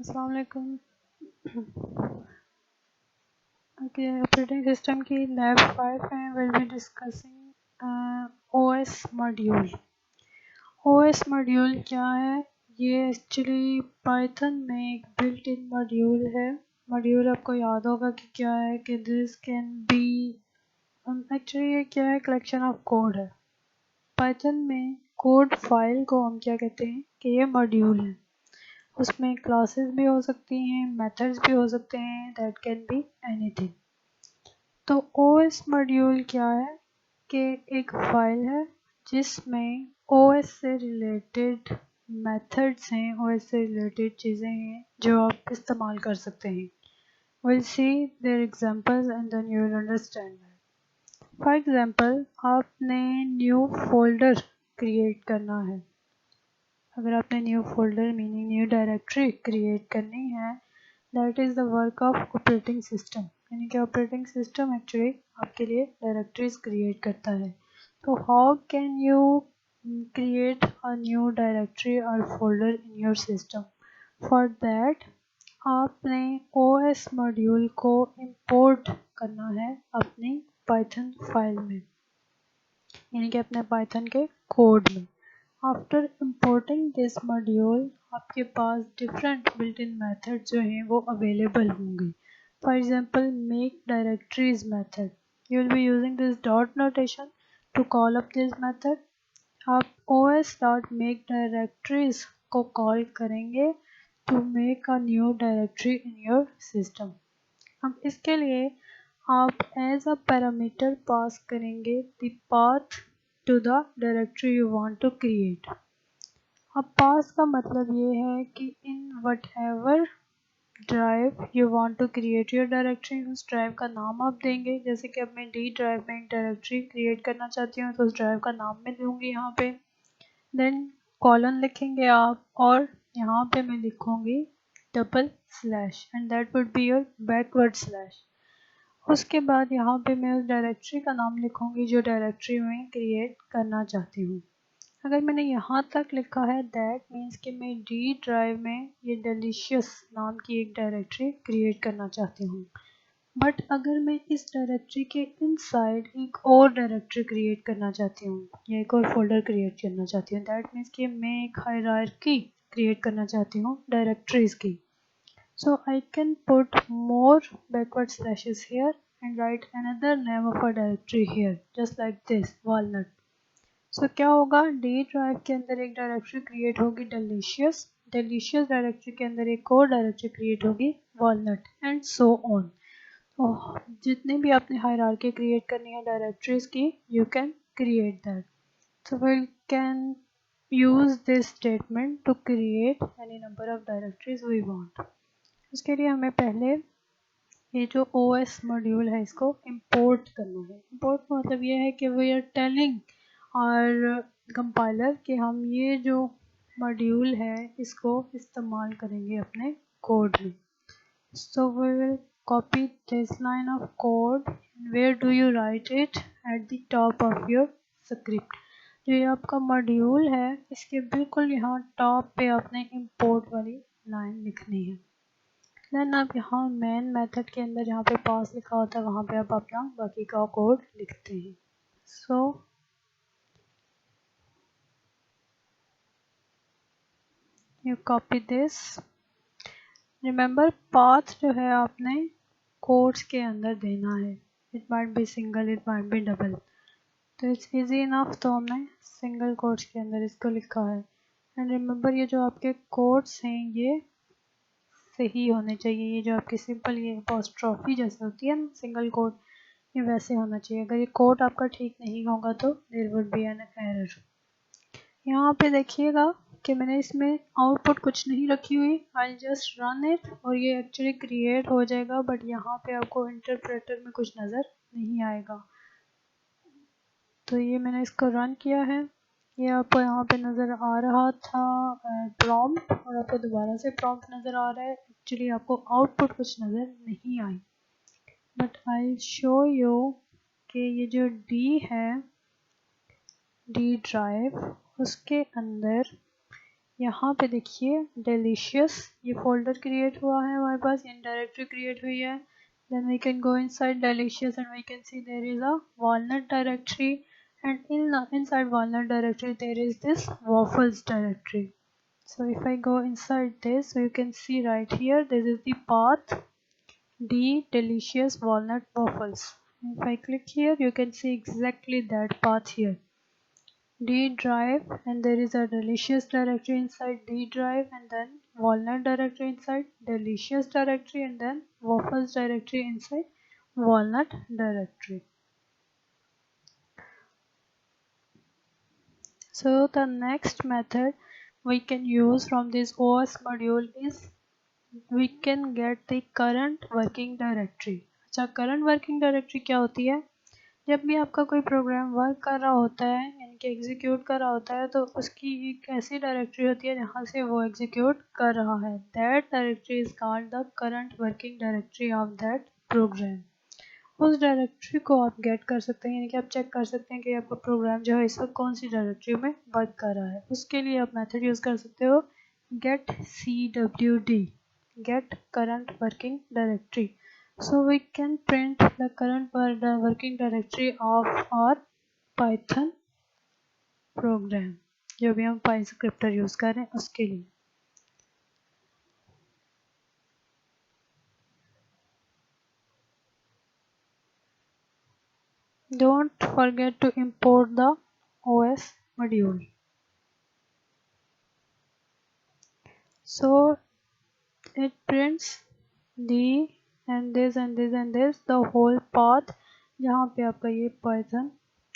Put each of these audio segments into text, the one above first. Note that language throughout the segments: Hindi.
अस्सलाम वालेकुम। ओके, ऑपरेटिंग सिस्टम की लैब 5 है। Will be discussing OS module. OS module क्या है? ये एक्चुअली पाइथन में एक बिल्ट इन मॉड्यूल है। मॉड्यूल आपको याद होगा कि क्या है कि दिस कैन बी एक्चुअली ये क्या है, कलेक्शन ऑफ कोड है। पाइथन में कोड फाइल को हम क्या कहते हैं कि ये मॉड्यूल है। उसमें क्लासेस भी हो सकती हैं, मेथड्स भी हो सकते हैं, दैट कैन बी एनीथिंग। तो ओएस मॉड्यूल क्या है कि एक फाइल है जिसमें ओएस से रिलेटेड मेथड्स हैं, ओएस से रिलेटेड चीज़ें हैं जो आप इस्तेमाल कर सकते हैं। Will see there examples and then you will understand that. For example, आपने न्यू फोल्डर क्रिएट करना है। अगर आपने new folder meaning new directory create करनी है, that is the work of operating system. यानी कि ऑपरेटिंग सिस्टम एक्चुअली आपके लिए डायरेक्टरीज क्रिएट करता है। तो how can you create a new directory or folder in your system? For that आपने ओएस मॉड्यूल को इंपोर्ट करना है अपनी पाइथन फाइल में, यानी कि अपने पाइथन के कोड में। आफ्टर इंपोर्टिंग दिस मॉड्यूल आपके पास डिफरेंट बिल्ट इन मेथड जो हैं वो अवेलेबल होंगे। For example, make directories method, you will be using this dot notation to call up this method. आप os डॉट मेक डायरेक्टरीज को कॉल करेंगे to make a new directory in your system. अब इसके लिए आप एज अ पैरामीटर पास करेंगे the path to the directory you want to create. अब पास का मतलब ये है कि in whatever drive you want to create your directory, उस ड्राइव का नाम आप देंगे। जैसे कि अब मैं डी ड्राइव में एक डायरेक्टरी क्रिएट करना चाहती हूँ तो उस ड्राइव का नाम मैं दूंगी यहाँ पे। देन कॉलन लिखेंगे आप और यहाँ पे मैं लिखूंगी double slash and that would be your backward slash. उसके बाद यहाँ पे मैं उस डायरेक्टरी का नाम लिखूंगी जो डायरेक्टरी में क्रिएट करना चाहती हूँ। अगर मैंने यहाँ तक लिखा है दैट मीन्स कि मैं डी ड्राइव में ये डिलीशियस नाम की एक डायरेक्टरी क्रिएट करना चाहती हूँ। बट अगर मैं इस डायरेक्टरी के इनसाइड एक और डायरेक्टरी क्रिएट करना चाहती हूँ या एक और फोल्डर क्रिएट करना चाहती हूँ, दैट मीन्स कि मैं एक हायरार्की क्रिएट करना चाहती हूँ डायरेक्टरीज की। So I can put more backward slashes here and write another name of a directory here, just like this, walnut. So क्या होगा, D drive के अंदर एक डायरेक्टरी क्रिएट होगी delicious, delicious डायरेक्टरी के अंदर एक और डायरेक्टरी क्रिएट होगी walnut and so on. तो जितने भी आपने हायरार्की क्रिएट करनी है डायरेक्टरीज की, you can create that. So we can use this statement to create any number of directories we want. उसके लिए हमें पहले ये जो OS मॉड्यूल है इसको इंपोर्ट करना है। इंपोर्ट का मतलब ये है कि वी आर टेलिंग और कंपाइलर कि हम ये जो मॉड्यूल है इसको इस्तेमाल करेंगे अपने कोड में। So we will copy this line of code. Where do you write it? At the top of your script. जो ये आपका मॉड्यूल है इसके बिल्कुल यहाँ टॉप पे आपने इंपोर्ट वाली लाइन लिखनी है। देन आप यहाँ मेन मेथड के अंदर जहाँ पे पास लिखा होता है वहाँ पे आप अपना बाकी का कोड लिखते हैं। So you copy this. Remember, path जो है आपने कोड्स के अंदर देना है। It might be single, it might be double, तो इट्स इजी इनफ, तो हमने सिंगल कोड्स के अंदर इसको लिखा है। एंड रिमेंबर, ये जो आपके कोड्स हैं ये सही होने चाहिए। ये जो आपकी सिंपल ये अपॉस्ट्रोफी जैसे होती है ना सिंगल कोड, ये वैसे होना चाहिए। अगर ये कोड आपका ठीक नहीं होगा तो there would be an error. यहाँ पे देखिएगा कि मैंने इसमें आउटपुट कुछ नहीं रखी हुई। आई जस्ट रन इट और ये एक्चुअली क्रिएट हो जाएगा, बट यहाँ पे आपको इंटरप्रेटर में कुछ नज़र नहीं आएगा। तो ये मैंने इसको रन किया है, ये आपको यहाँ पे नज़र आ रहा था प्रॉम्प्ट, और आपको दोबारा से प्रॉम्प्ट नज़र आ रहा है। एक्चुअली आपको आउटपुट कुछ नज़र नहीं आई, बट आई शो यू कि ये जो डी है, डी ड्राइव, उसके अंदर यहाँ पे देखिए डिलीशियस ये फोल्डर क्रिएट हुआ है हमारे पास, इन डायरेक्टरी क्रिएट हुई है. Then we can go inside delicious and we can see there is a walnut directory, and inside walnut directory there is this waffles directory. So if I go inside this, so you can see right here this is the path D delicious walnut waffles. If I click here, you can see exactly that path here. D drive, and there is a delicious directory inside D drive, and then walnut directory inside delicious directory, and then waffles directory inside walnut directory. So the next method we can use from this OS module is we can get the current working directory. अच्छा, current working directory क्या होती है? जब भी आपका कोई प्रोग्राम वर्क कर रहा होता है यानी कि एग्जीक्यूट कर रहा होता है, तो उसकी एक ऐसी डायरेक्टरी होती है जहाँ से वो एग्जीक्यूट कर रहा है. That directory is called the current working directory of that program. उस डायरेक्टरी को आप गेट कर सकते हैं, यानी कि आप चेक कर सकते हैं कि आपका प्रोग्राम जो है इस वक्त कौन सी डायरेक्टरी में वर्क कर रहा है. उसके लिए आप मेथड यूज़ कर सकते हो get CWD, get current working directory. So we can print the current working directory of our Python program, जो भी हम PyScripter यूज कर रहे हैं उसके लिए. Don't forget to import the OS module. So it prints the and this and this and this the whole path जहाँ पे आपका ये Python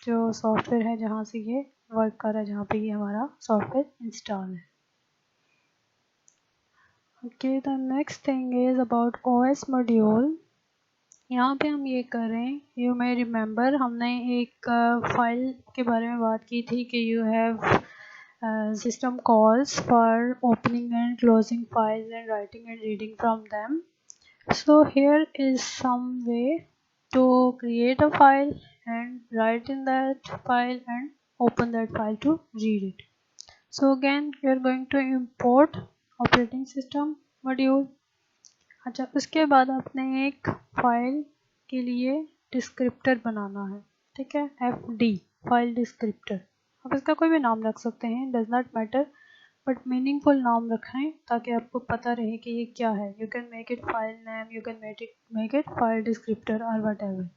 जो सॉफ्टवेयर है जहाँ से ये वर्क कर रहा है, जहाँ पे ये हमारा सॉफ्टवेयर इंस्टॉल है. Okay, the next thing is about OS module. यहाँ पे हम ये कर रहे हैं, यू मे रिमेम्बर हमने एक फाइल के बारे में बात की थी कि you have system calls for opening and closing files and writing and reading from them. So here is some way to create a file and write in that file and open that file to read it. So again we are going to import operating system module. अच्छा, उसके बाद आपने एक फाइल के लिए डिस्क्रिप्टर बनाना है. ठीक है, FD फाइल डिस्क्रिप्टर. आप इसका कोई भी नाम रख सकते हैं, does not matter, but meaningful नाम रखें ताकि आपको पता रहे कि ये क्या है. You can make it file name, you can make it file descriptor और वट एवर.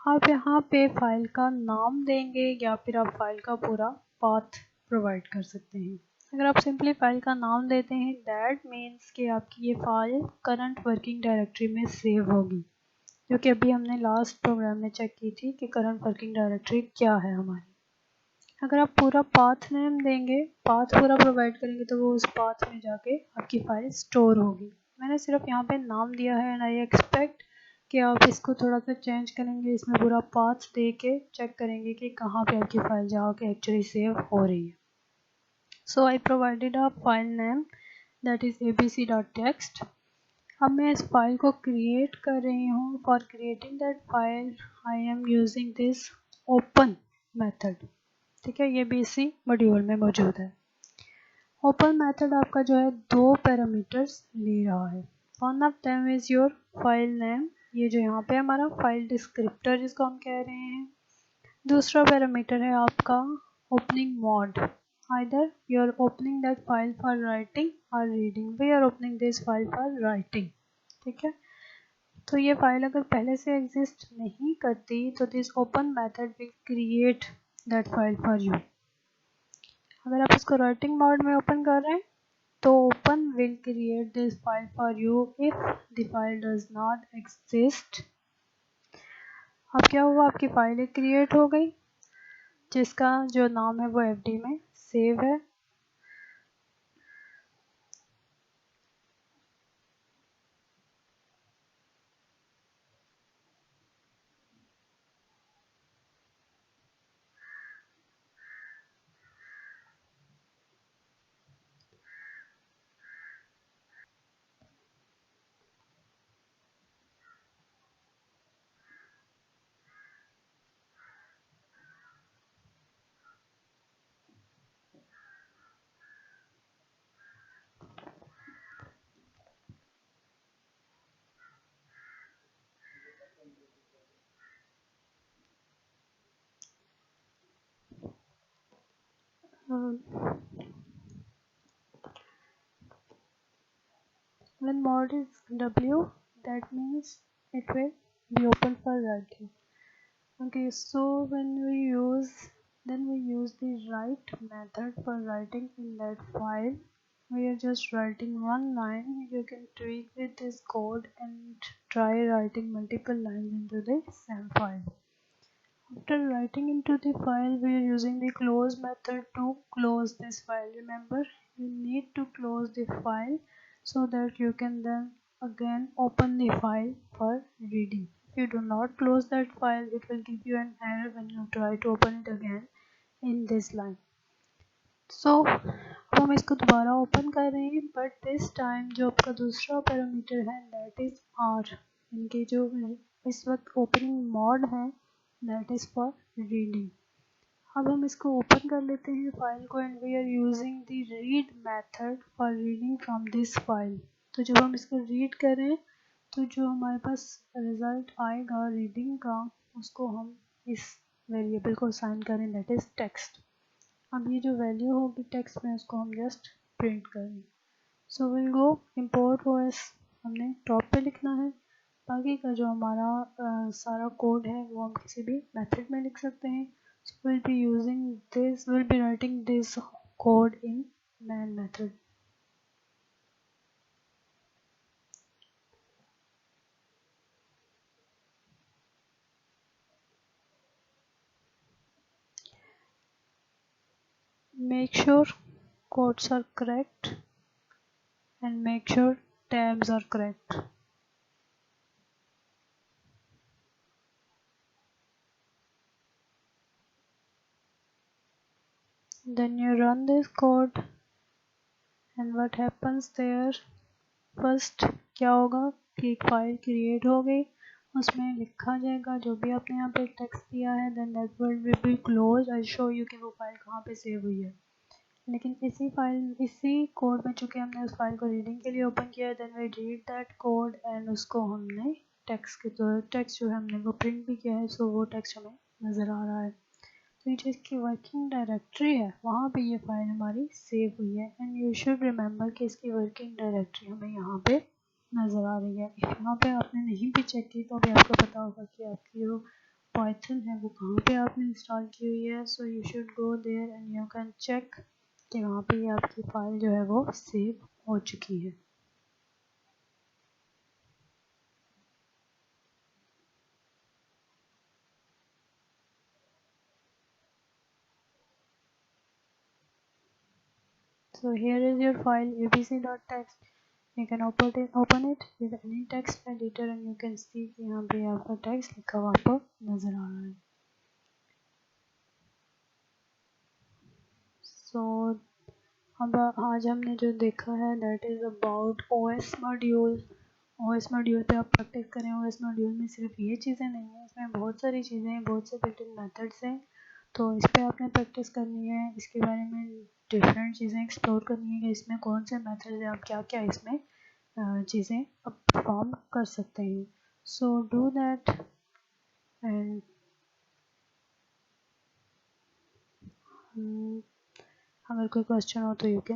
आप यहाँ पे फाइल का नाम देंगे या फिर आप फाइल का पूरा पाथ प्रोवाइड कर सकते हैं. अगर आप सिंपली फाइल का नाम देते हैं दैट मीन्स कि आपकी ये फाइल करंट वर्किंग डायरेक्टरी में सेव होगी, क्योंकि अभी हमने लास्ट प्रोग्राम में चेक की थी कि करंट वर्किंग डायरेक्टरी क्या है हमारी. अगर आप पूरा पाथ नेम देंगे, पाथ पूरा प्रोवाइड करेंगे, तो वो उस पाथ में जाके आपकी फाइल स्टोर होगी. मैंने सिर्फ यहाँ पे नाम दिया है एंड आई एक्सपेक्ट कि आप इसको थोड़ा सा चेंज करेंगे, इसमें पूरा पाथ दे के चेक करेंगे कि कहाँ पे आपकी फाइल जाके एक्चुअली सेव हो रही है. So I provided a file name that is abc.txt. अब मैं इस फाइल को क्रिएट कर रही हूँ. For creating that file I am using this open method. ठीक है, ये भी इसी मॉड्यूल में मौजूद है. ओपन मेथड आपका जो है दो पैरामीटर्स ले रहा है. One of them is your file name, ये जो यहाँ पे हमारा फाइल डिस्क्रिप्टर जिसको हम कह रहे हैं. दूसरा पैरामीटर है आपका opening mode. Either you are opening that file for writing or reading. We are opening this file for writing. ठीक है, तो ये फाइल अगर पहले से एग्जिस्ट नहीं करती तो this open method will create that file for you. अगर आप इसको राइटिंग मोड में ओपन कर रहे हैं तो open will create this file for you if the file does not exist. अब क्या हुआ, आपकी फाइल क्रिएट हो गई जिसका जो नाम है वो FD में सेव है. um, when mod is W, that means it will be open for writing. Okay, so then we use the write method for writing in that file. We are just writing one line. You can tweak with this code and try writing multiple lines into the same file. After writing into the file, we are using the close method to close this file. Remember, you need to close the file so that you can then again open the file for reading. If you do not close that file, it will give you an error when you try to open it again in this line. So अब हम इसको दोबारा ओपन कर रहे हैं, बट दिस टाइम जो आपका दूसरा पैरामीटर है दैट इज आर, इनके जो इस वक्त ओपनिंग मोड है दैट इज फॉर रीडिंग। अब हम इसको ओपन कर लेते हैं फाइल को and we are using the read method for reading from this file. तो जब हम इसको रीड करें तो जो हमारे पास रिजल्ट आएगा रीडिंग का, उसको हम इस वेरिएबल को असाइन करें दैट इज टेक्स्ट। अब ये जो वैल्यू होगी टेक्स्ट में उसको हम जस्ट प्रिंट करेंगे। So will go import OS, हमने टॉप पे लिखना है। बाकी का जो हमारा सारा कोड है वो हम किसी भी मेथड में लिख सकते हैं। So will be using this, will be writing this code in main method. Make sure codes are correct and make sure tabs are correct. Then you run this code and what happens there, first क्या होगा कि एक फाइल क्रिएट हो गई, उसमें लिखा जाएगा जो भी आपने यहाँ पे टेक्स्ट दिया है, then that will be close. I show you कि वो फाइल कहाँ पे सेव हुई है। लेकिन इसी कोड में चूँकि हमने उस फाइल को रीडिंग के लिए ओपन किया है, then we read that code and उसको हमने टेक्स्ट के तो टेक्स्ट जो है हमने वो प्रिंट भी किया है, सो वो टेक्स्ट हमें नज़र आ रहा है। तो ये जो इसकी वर्किंग डायरेक्टरी है वहाँ पे ये फाइल हमारी सेव हुई है एंड यू शुड रिमेंबर कि इसकी वर्किंग डायरेक्टरी हमें यहाँ पे नज़र आ रही है। यहाँ पे आपने नहीं भी चेक की तो अभी आपको पता होगा कि आपकी जो पाइथन है वो कहाँ पे आपने इंस्टॉल की हुई है। So you should go there and you can check कि वहाँ पे ये आपकी फ़ाइल जो है वो सेव हो चुकी है। So here is your file abc.txt. You can open it with any text editor and you can see कि यहाँ पे आपका टेक्स्ट लिखा हुआ आपको नज़र आ रहा है। So अब आज हमने जो देखा है that is about OS module। OS module पे आप प्रैक्टिस करें। OS module में सिर्फ ये चीज़ें नहीं हैं, इसमें बहुत सारी चीज़ें हैं, बहुत से बिल्ट-इन मेथड्स हैं। तो इस पे आपने प्रैक्टिस करनी है, इसके बारे में डिफरेंट चीज़ें एक्सप्लोर करनी है कि इसमें कौन से मेथड्स हैं, आप क्या क्या इसमें चीज़ें परफॉर्म कर सकते हैं। सो डू दैट एंड अगर कोई क्वेश्चन हो तो यू कैन